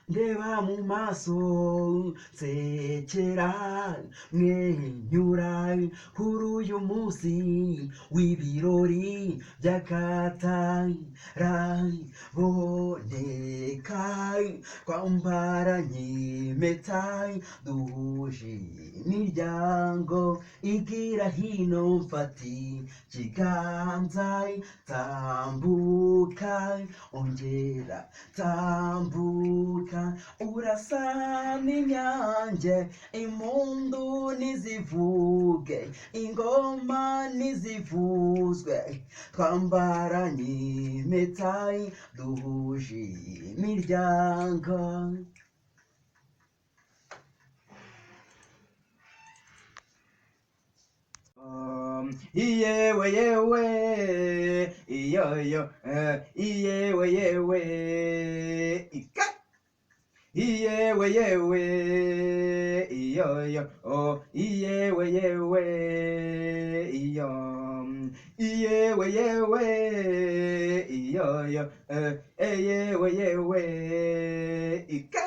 ndeba mu maso nsekera mwenyura kuri uyu munsi w'ibirori by'akataraboneka twambaranye impeta duhuje imiryango igira hino mfati ikiganza tambuka ongera tambuka urasa n'inyange impundu nizivuge ingoma nizivuzwe twambaranye impeta duhuje imiryango. Iyewe yewe iyoyo iyewe yewe ika iyewe yewe iyoyo oh iyewe yewe iyo iyewe yewe iyoyo eyewe yewe ika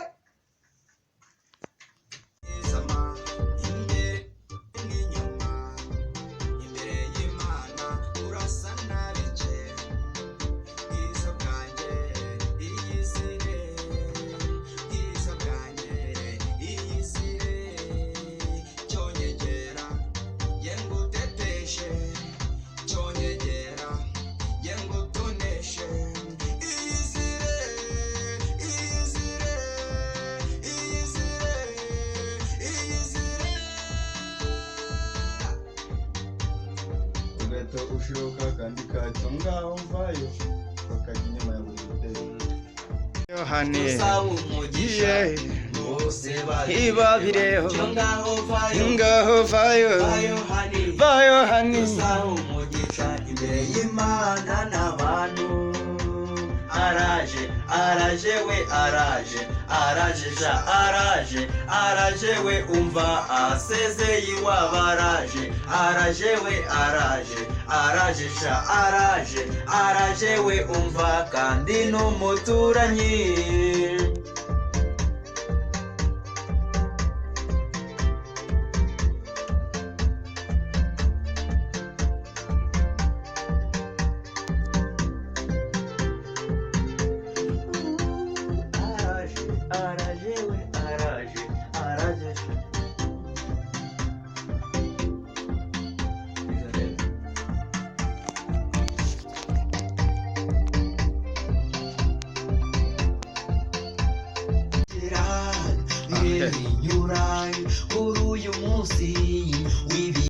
ushoka kandi kato ngaho mvayo bakajya inyuma ya buri gitero Yohani iba bireho ngaho vayo Yohani umugisha imbere y'Imana n'abantu araje we araje ja araje we umva asezeye iwabo araje we araje sha araje we umva kandi n'umuturanyi. Nyurai